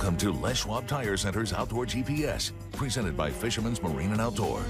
Welcome to Les Schwab Tire Center's Outdoor GPS, presented by Fisherman's Marine and Outdoor.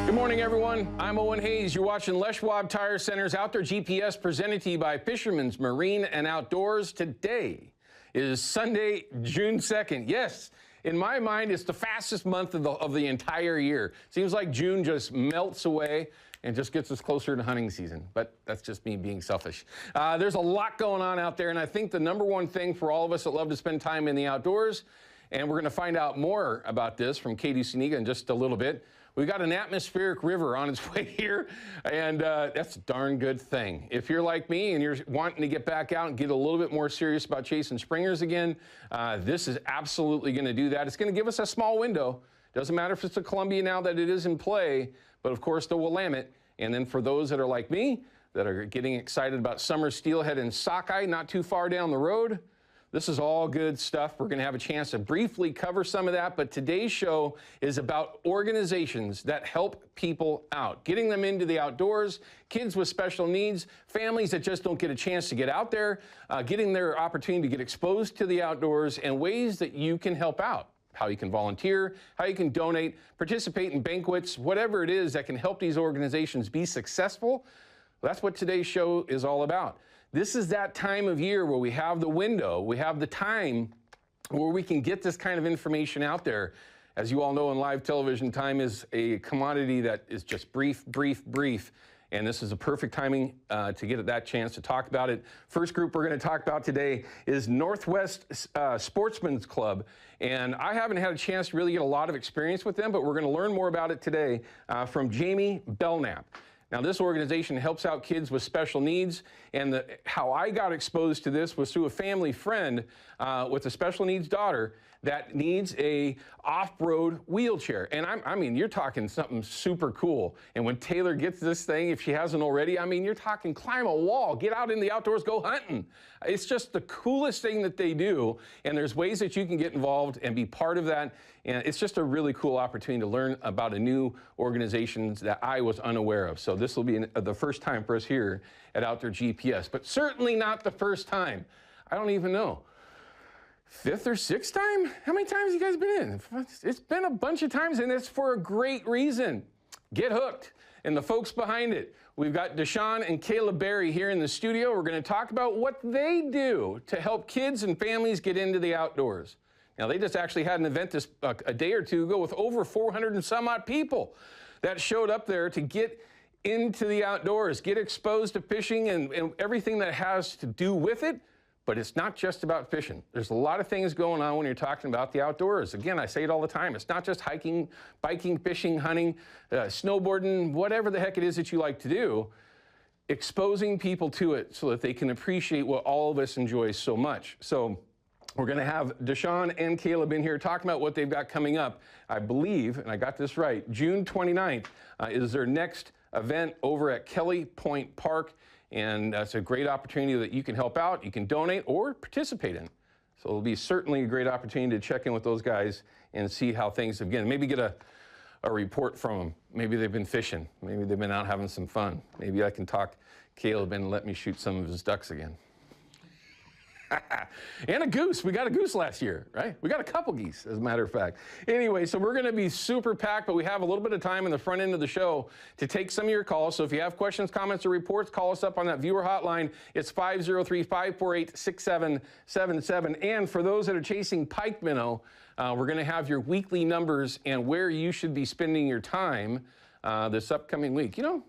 Good morning, everyone. I'm Owen Hayes. You're watching Les Schwab Tire Center's Outdoor GPS, presented to you by Fisherman's Marine and Outdoors. Today is Sunday, June 2nd. Yes, in my mind, it's the fastest month of the entire year. Seems like June just melts away and just gets us closer to hunting season. But that's just me being selfish. There's a lot going on out there, and I think the number one thing for all of us that love to spend time in the outdoors, and we're going to find out more about this from Katie Suniga in just a little bit. We've got an atmospheric river on its way here, and that's a darn good thing. If you're like me and you're wanting to get back out and get a little bit more serious about chasing springers again, this is absolutely going to do that. It's going to give us a small window. Doesn't matter if it's the Columbia now that it is in play, but of course the Willamette. And then for those that are like me, that are getting excited about summer steelhead and sockeye not too far down the road, this is all good stuff. We're going to have a chance to briefly cover some of that, but today's show is about organizations that help people out, getting them into the outdoors, kids with special needs, families that just don't get a chance to get out there, getting their opportunity to get exposed to the outdoors, and ways that you can help out. How you can volunteer, how you can donate, participate in banquets, whatever it is that can help these organizations be successful. That's what today's show is all about. This is that time of year where we have the window, we have the time where we can get this kind of information out there. As you all know, in live television, time is a commodity that is just brief, brief, brief. And this is a perfect timing to get that chance to talk about it. First group we're going to talk about today is Northwest Sportsman's Club. And I haven't had a chance to really get a lot of experience with them, but we're going to learn more about it today from Jamie Belknap. Now, this organization helps out kids with special needs, and how I got exposed to this was through a family friend with a special needs daughter that needs a off-road wheelchair. And I mean, you're talking something super cool. And when Taylor gets this thing, if she hasn't already, I mean, you're talking climb a wall, get out in the outdoors, go hunting. It's just the coolest thing that they do. And there's ways that you can get involved and be part of that. And it's just a really cool opportunity to learn about a new organization that I was unaware of. So this will be the first time for us here at Outdoor GPS, but certainly not the first time. I don't even know. Fifth or sixth time? How many times have you guys been in? It's been a bunch of times, and it's for a great reason. Get hooked. And the folks behind it, we've got Deshawn and Kayla Berry here in the studio. We're going to talk about what they do to help kids and families get into the outdoors. Now, they just actually had an event a day or two ago with over 400 and some odd people that showed up there to get into the outdoors, get exposed to fishing and everything that has to do with it. But it's not just about fishing. There's a lot of things going on when you're talking about the outdoors. Again, I say it all the time. It's not just hiking, biking, fishing, hunting, snowboarding, whatever the heck it is that you like to do. Exposing people to it so that they can appreciate what all of us enjoy so much. So we're going to have Deshawn and Caleb in here talking about what they've got coming up. I believe, and I got this right, June 29th is their next event over at Kelly Point Park. And that's a great opportunity that you can help out, you can donate, or participate in. So it'll be certainly a great opportunity to check in with those guys and see how things have been. Maybe get a report from them. Maybe they've been fishing. Maybe they've been out having some fun. Maybe I can talk Caleb and let me shoot some of his ducks again. And a goose. We got a goose last year, right? We got a couple geese, as a matter of fact. Anyway, so we're going to be super packed, but we have a little bit of time in the front end of the show to take some of your calls. So if you have questions, comments, or reports, call us up on that viewer hotline. It's 503-548-6777. And for those that are chasing pike minnow, we're going to have your weekly numbers and where you should be spending your time this upcoming week. You know,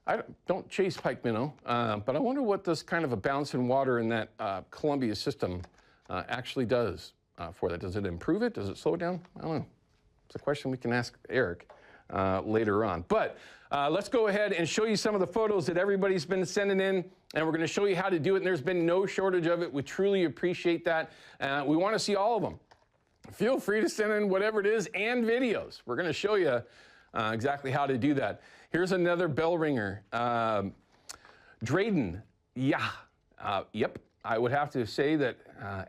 I don't chase pike minnow, but I wonder what this kind of a bounce in water in that Columbia system actually does for that. Does it improve it? Does it slow it down? I don't know. It's a question we can ask Eric later on. But let's go ahead and show you some of the photos that everybody's been sending in, and we're going to show you how to do it, and there's been no shortage of it. We truly appreciate that. We want to see all of them. Feel free to send in whatever it is and videos. We're going to show you exactly how to do that. Here's another bell ringer. Drayden, yeah, yep. I would have to say that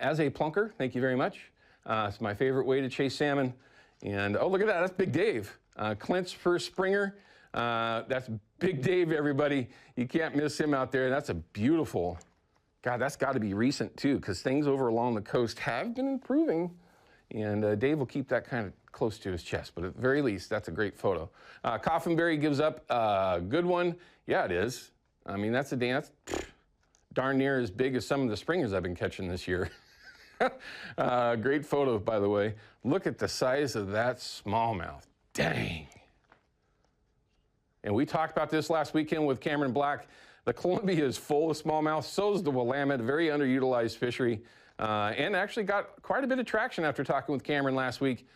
as a plunker, thank you very much. It's my favorite way to chase salmon. And oh, look at that, that's Big Dave. Clint's first springer. That's Big Dave, everybody. You can't miss him out there. That's a beautiful, God, that's got to be recent too, because things over along the coast have been improving. And Dave will keep that kind of close to his chest, but at the very least, that's a great photo. Coffinberry gives up a good one. Yeah, it is. I mean, that's a dance darn near as big as some of the springers I've been catching this year. Great photo, by the way. Look at the size of that smallmouth. Dang. And we talked about this last weekend with Cameron Black. The Columbia is full of smallmouth. So is the Willamette, a very underutilized fishery. And actually got quite a bit of traction after talking with Cameron last week.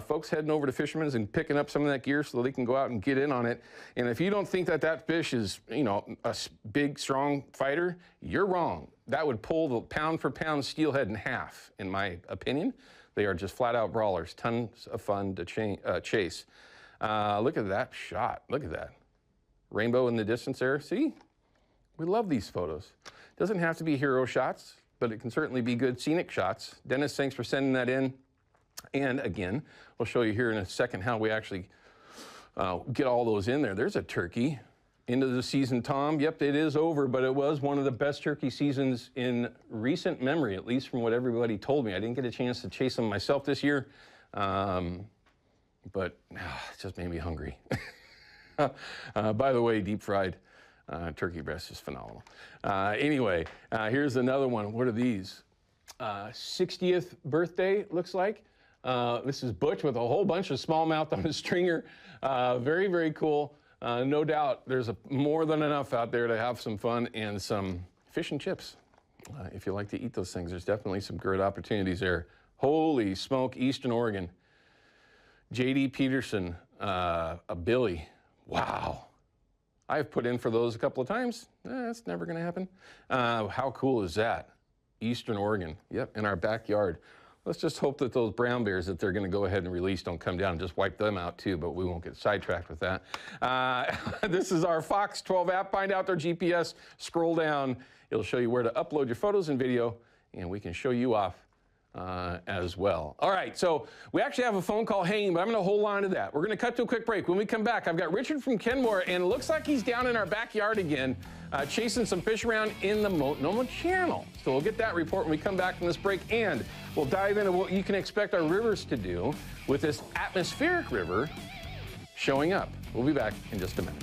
Folks heading over to Fisherman's and picking up some of that gear so they can go out and get in on it. And if you don't think that that fish is, you know, a big, strong fighter, you're wrong. That would pull the pound-for-pound steelhead in half, in my opinion. They are just flat-out brawlers. Tons of fun to chase. Look at that shot. Look at that. Rainbow in the distance there. See? We love these photos. Doesn't have to be hero shots, but it can certainly be good scenic shots. Dennis, thanks for sending that in. And again, we'll show you here in a second how we actually get all those in there. There's a turkey. End of the season, Tom. Yep, it is over, but it was one of the best turkey seasons in recent memory, at least from what everybody told me. I didn't get a chance to chase them myself this year, but it just made me hungry. By the way, deep fried turkey breast is phenomenal. Anyway, here's another one. What are these? 60th birthday, looks like. This is Butch with a whole bunch of smallmouth on a stringer. Very, very cool. No doubt there's more than enough out there to have some fun and some fish and chips. If you like to eat those things, there's definitely some great opportunities there. Holy smoke, Eastern Oregon. J.D. Peterson, a Billy. Wow. I've put in for those a couple of times. That's never going to happen. How cool is that? Eastern Oregon. Yep, in our backyard. Let's just hope that those brown bears that they're going to go ahead and release don't come down and just wipe them out too, but we won't get sidetracked with that. This is our Fox 12 app. Find out their GPS. Scroll down. It'll show you where to upload your photos and video, and we can show you off as well. All right, so we actually have a phone call hanging, but I'm going to hold on to that. We're going to cut to a quick break. When we come back, I've got Richard from Kenmore, and it looks like he's down in our backyard again, chasing some fish around in the Multnomah Channel. So we'll get that report when we come back from this break, and we'll dive into what you can expect our rivers to do with this atmospheric river showing up. We'll be back in just a minute.